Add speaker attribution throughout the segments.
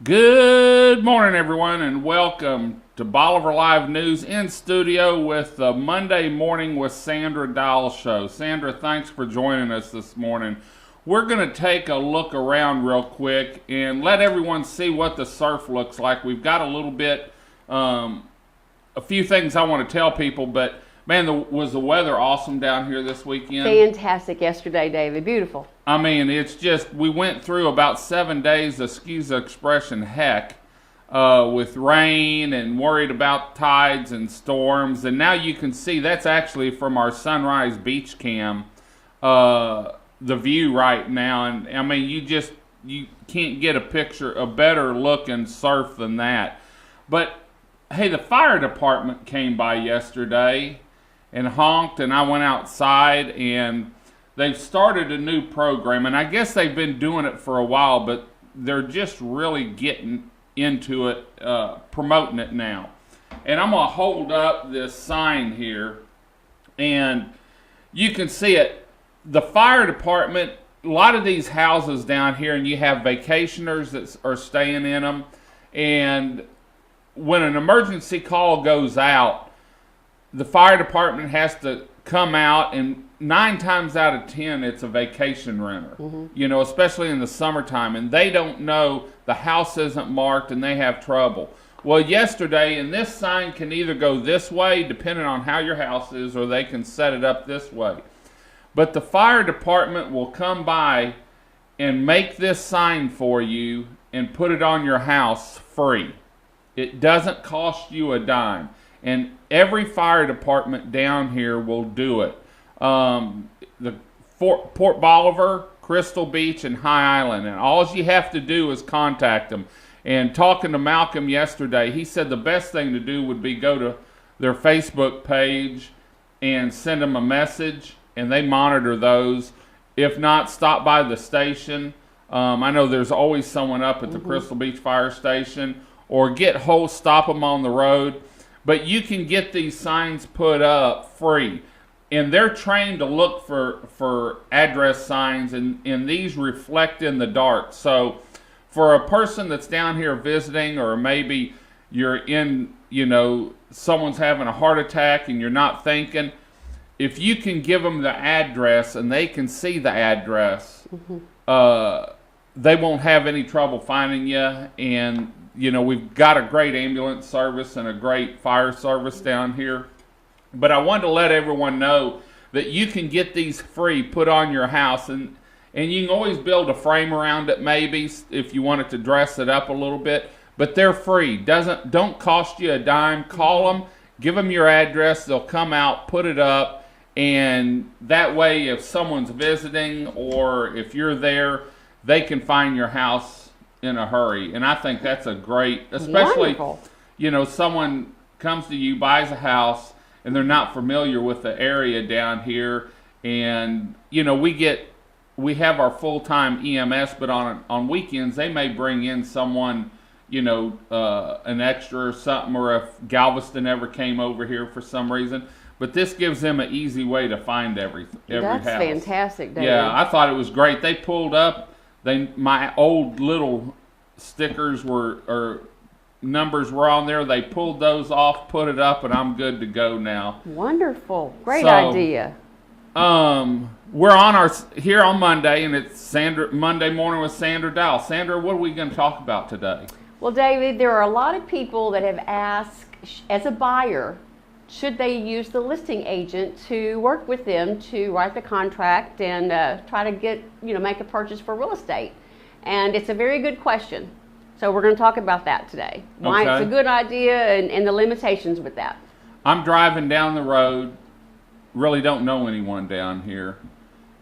Speaker 1: Good morning, everyone, and welcome to Bolivar Live News in studio with the Monday Morning with Sandra Dial show. Sandra, thanks for joining us this morning. We're going to take a look around real quick and let everyone see what the surf looks like. We've got a little bit, a few things I want to tell people, but man, was the weather awesome down here this weekend?
Speaker 2: Fantastic yesterday, David. Beautiful.
Speaker 1: I mean, it's just, we went through about 7 days, excuse the expression, heck, with rain and worried about tides and storms. And now you can see that's actually from our Sunrise Beach Cam, the view right now. And I mean, you can't get a better looking surf than that. But hey, the fire department came by yesterday and honked, and I went outside, and they've started a new program, and I guess they've been doing it for a while, but they're just really getting into it, promoting it now. And I'm going to hold up this sign here, and you can see it. The fire department, a lot of these houses down here, and you have vacationers that are staying in them, and when an emergency call goes out, the fire department has to come out, and 9 times out of 10 it's a vacation renter, especially in the summertime, and they don't know, the house isn't marked and they have trouble. Well, yesterday, and this sign can either go this way depending on how your house is, or they can set it up this way, but the fire department will come by and make this sign for you and put it on your house free. It doesn't cost you a dime. And every fire department down here will do it. The Port Bolivar, Crystal Beach, and High Island. And all you have to do is contact them. And talking to Malcolm yesterday, he said the best thing to do would be go to their Facebook page and send them a message, and they monitor those. If not, stop by the station. I know there's always someone up at the Crystal Beach Fire Station, or stop them on the road. But you can get these signs put up free. And they're trained to look for address signs, and these reflect in the dark. So for a person that's down here visiting, or maybe you're in, someone's having a heart attack and you're not thinking, if you can give them the address and they can see the address, they won't have any trouble finding you. And we've got a great ambulance service and a great fire service down here. But I wanted to let everyone know that you can get these free, put on your house, and you can always build a frame around it maybe if you wanted to dress it up a little bit. But they're free. Don't cost you a dime. Call them, give them your address, they'll come out, put it up, and that way if someone's visiting or if you're there, they can find your house in a hurry. And I think that's a great, especially,
Speaker 2: Wonderful.
Speaker 1: Someone comes to you, buys a house, and they're not familiar with the area down here. And, we have our full-time EMS, but on weekends, they may bring in someone, an extra or something, or if Galveston ever came over here for some reason. But this gives them an easy way to find every house.
Speaker 2: That's fantastic, David.
Speaker 1: Yeah, I thought it was great. They pulled up. My old little stickers or numbers were on there. They pulled those off, put it up, and I'm good to go now.
Speaker 2: Wonderful. Great idea.
Speaker 1: We're here on Monday, and it's Monday Morning with Sandra Dial. Sandra, what are we going to talk about today?
Speaker 2: Well, David, there are a lot of people that have asked, as a buyer, should they use the listing agent to work with them to write the contract and try to get, make a purchase for real estate? And it's a very good question. So we're going to talk about that today. Why it's a good idea and the limitations with that.
Speaker 1: I'm driving down the road, really don't know anyone down here,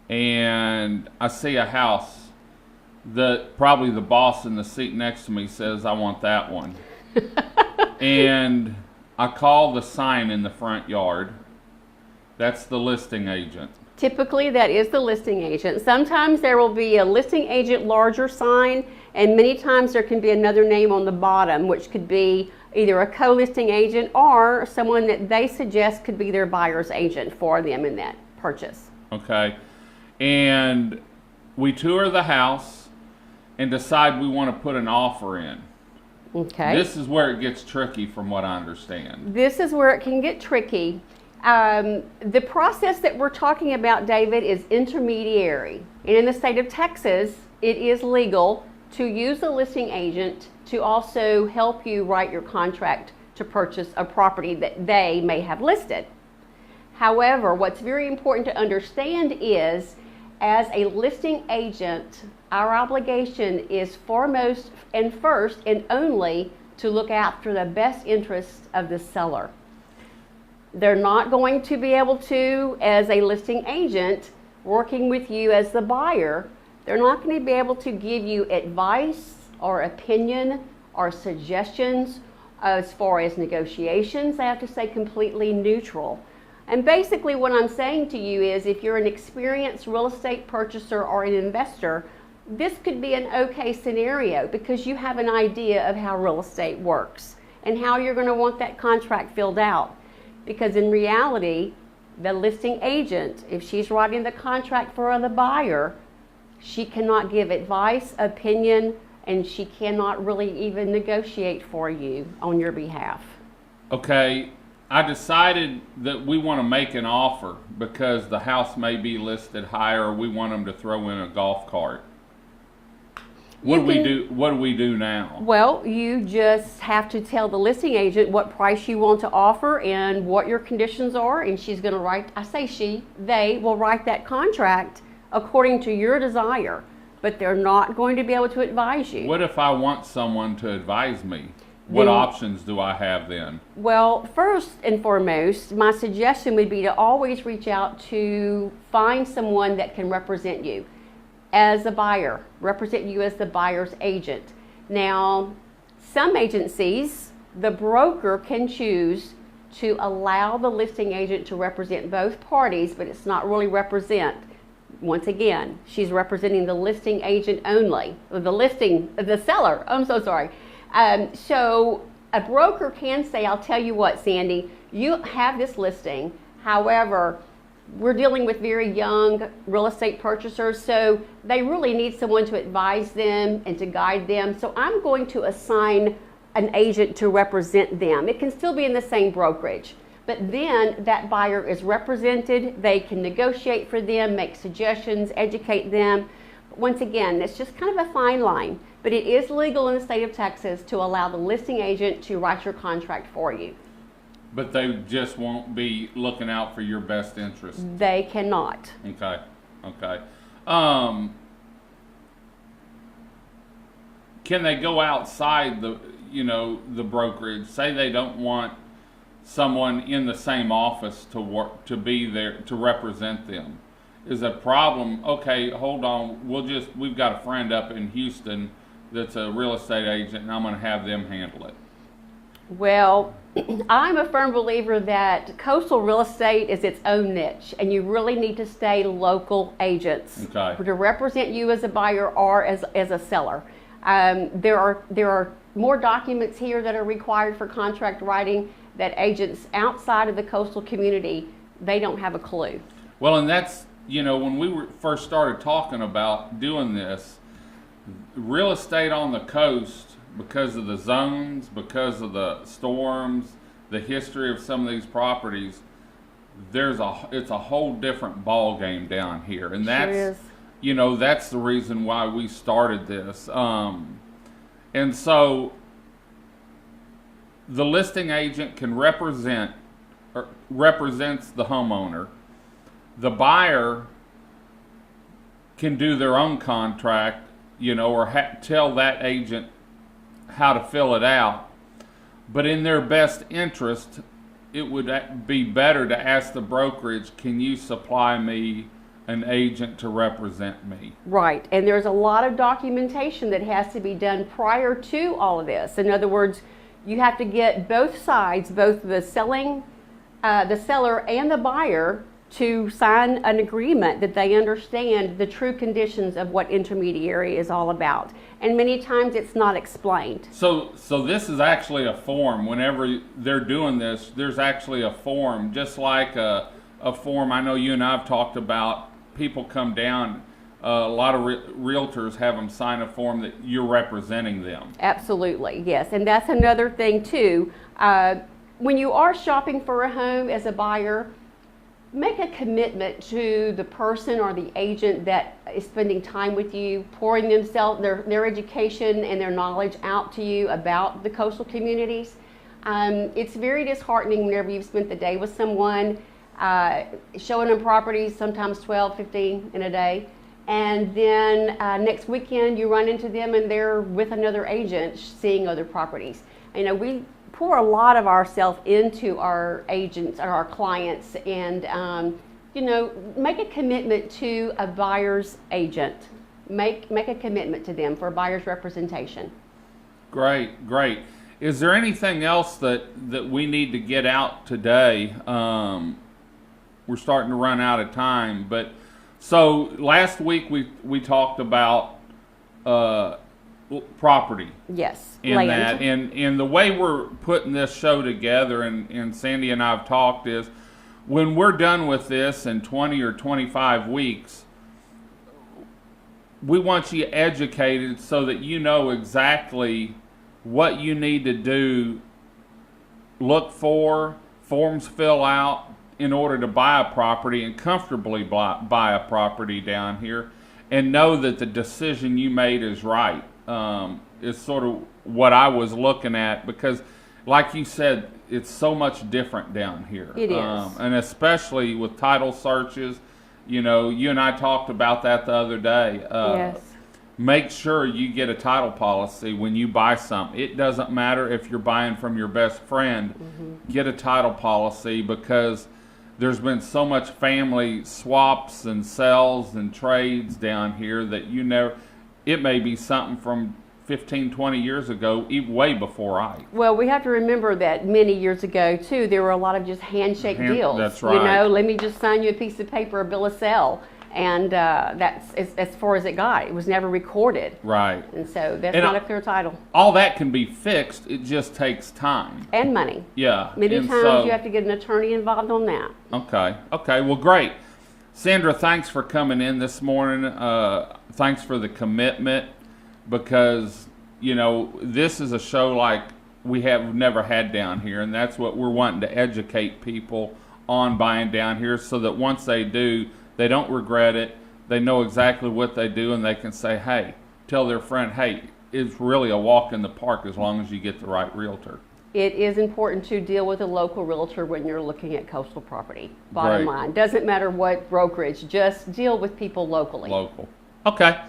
Speaker 1: and I see a house that probably the boss in the seat next to me says, I want that one. And I call the sign in the front yard. That's the listing agent.
Speaker 2: Typically, that is the listing agent. Sometimes there will be a listing agent larger sign, and many times there can be another name on the bottom, which could be either a co-listing agent or someone that they suggest could be their buyer's agent for them in that purchase.
Speaker 1: Okay. And we tour the house and decide we want to put an offer in.
Speaker 2: Okay.
Speaker 1: This is where it gets tricky from what I understand.
Speaker 2: This is where it can get tricky. The process that we're talking about, David, is intermediary. And in the state of Texas, it is legal to use a listing agent to also help you write your contract to purchase a property that they may have listed. However, what's very important to understand is, as a listing agent, our obligation is foremost and first and only to look after the best interests of the seller. They're not going to be able to, as a listing agent, working with you as the buyer, they're not going to be able to give you advice or opinion or suggestions as far as negotiations. They have to stay completely neutral. And basically what I'm saying to you is, if you're an experienced real estate purchaser or an investor, this could be an okay scenario because you have an idea of how real estate works and how you're going to want that contract filled out. Because in reality, the listing agent, if she's writing the contract for the buyer, she cannot give advice, opinion, and she cannot really even negotiate for you on your behalf.
Speaker 1: Okay, I decided that we want to make an offer because the house may be listed higher, or we want them to throw in a golf cart. What do we do now?
Speaker 2: Well, you just have to tell the listing agent what price you want to offer and what your conditions are, and she's going to write, they will write that contract according to your desire, but they're not going to be able to advise you.
Speaker 1: What if I want someone to advise me? What options do I have then?
Speaker 2: Well, first and foremost, my suggestion would be to always reach out to find someone that can represent you as a buyer, represent you as the buyer's agent. Now, some agencies, the broker can choose to allow the listing agent to represent both parties, but it's not really represent. Once again, she's representing the listing agent only, the seller. I'm so sorry. So a broker can say, I'll tell you what, Sandy, you have this listing. However, we're dealing with very young real estate purchasers, so they really need someone to advise them and to guide them. So I'm going to assign an agent to represent them. It can still be in the same brokerage, but then that buyer is represented. They can negotiate for them, make suggestions, educate them. Once again, it's just kind of a fine line, but it is legal in the state of Texas to allow the listing agent to write your contract for you.
Speaker 1: But they just won't be looking out for your best interest.
Speaker 2: They cannot.
Speaker 1: Okay. Can they go outside the brokerage? Say they don't want someone in the same office to be there to represent them. Is a problem? Okay, hold on. We've got a friend up in Houston that's a real estate agent, and I'm going to have them handle it.
Speaker 2: Well, I'm a firm believer that coastal real estate is its own niche, and you really need to stay local agents to represent you as a buyer or as a seller. There are more documents here that are required for contract writing that agents outside of the coastal community, they don't have a clue.
Speaker 1: Well, and that's, when we first started talking about doing this, real estate on the coast, because of the zones, because of the storms, the history of some of these properties, it's a whole different ball game down here, and that's that's the reason why we started this. And so the listing agent can represents the homeowner. The buyer can do their own contract, or tell that agent how to fill it out. But in their best interest, it would be better to ask the brokerage, can you supply me an agent to represent me? Right,
Speaker 2: and there's a lot of documentation that has to be done prior to all of this. In other words, you have to get both sides, both the seller and the buyer, to sign an agreement that they understand the true conditions of what intermediary is all about. And many times it's not explained.
Speaker 1: So this is actually a form. Whenever they're doing this, there's actually a form, just like a form I know you and I have talked about. People come down a lot of realtors have them sign a form that you're representing them.
Speaker 2: Absolutely, yes. And that's another thing too. When you are shopping for a home as a buyer, make a commitment to the person or the agent that is spending time with you, pouring their education and their knowledge out to you about the coastal communities. It's very disheartening whenever you've spent the day with someone, showing them properties, sometimes 12, 15 in a day, and then next weekend you run into them and they're with another agent seeing other properties. You know, we pour a lot of ourselves into our agents or our clients, and you know, make a commitment to a buyer's agent. Make a commitment to them for buyer's representation.
Speaker 1: Great, great. Is there anything else that we need to get out today? We're starting to run out of time, but so last week we talked about property.
Speaker 2: Yes,
Speaker 1: in
Speaker 2: land.
Speaker 1: that, and the way we're putting this show together, and Sandy and I have talked, is when we're done with this in 20 or 25 weeks, we want you educated so that you know exactly what you need to do, look for, forms fill out in order to buy a property and comfortably buy a property down here, and know that the decision you made is right. Is sort of what I was looking at, because like you said, it's so much different down here.
Speaker 2: It is.
Speaker 1: And especially with title searches, you know, you and I talked about that the other day.
Speaker 2: Yes.
Speaker 1: Make sure you get a title policy when you buy something. It doesn't matter if you're buying from your best friend. Mm-hmm. Get a title policy, because there's been so much family swaps and sells and trades down here that you never, it may be something from 15, 20 years ago, way before
Speaker 2: Well, we have to remember that many years ago, too, there were a lot of just handshake deals.
Speaker 1: That's right.
Speaker 2: You know, let me just sign you a piece of paper, a bill of sale. And that's as far as it got. It was never recorded.
Speaker 1: Right.
Speaker 2: And so that's not a clear title.
Speaker 1: All that can be fixed. It just takes time.
Speaker 2: And money.
Speaker 1: Yeah.
Speaker 2: Many times you have to get an attorney involved on that.
Speaker 1: Okay. Okay. Well, great. Sandra, thanks for coming in this morning. Thanks for the commitment, because, you know, this is a show like we have never had down here, and that's what we're wanting to educate people on buying down here, so that once they do, they don't regret it. They know exactly what they do, and they can say, hey, tell their friend, hey, it's really a walk in the park as long as you get the right realtor.
Speaker 2: It is important to deal with a local realtor when you're looking at coastal property. Bottom line. Doesn't matter what brokerage, just deal with people locally.
Speaker 1: Local. Okay.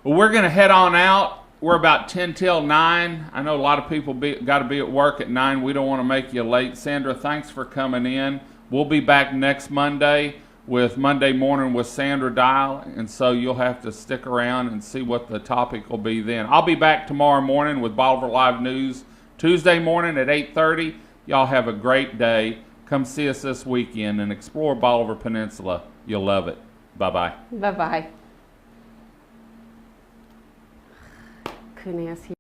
Speaker 1: Well, we're going to head on out. We're about 10 till 9. I know a lot of people got to be at work at 9. We don't want to make you late. Sandra, thanks for coming in. We'll be back next Monday with Monday Morning with Sandra Dial, and so you'll have to stick around and see what the topic will be then. I'll be back tomorrow morning with Bolivar Live News, Tuesday morning at 8:30. Y'all have a great day. Come see us this weekend and explore Bolivar Peninsula. You'll love it. Bye-bye.
Speaker 2: Bye-bye. Couldn't ask you.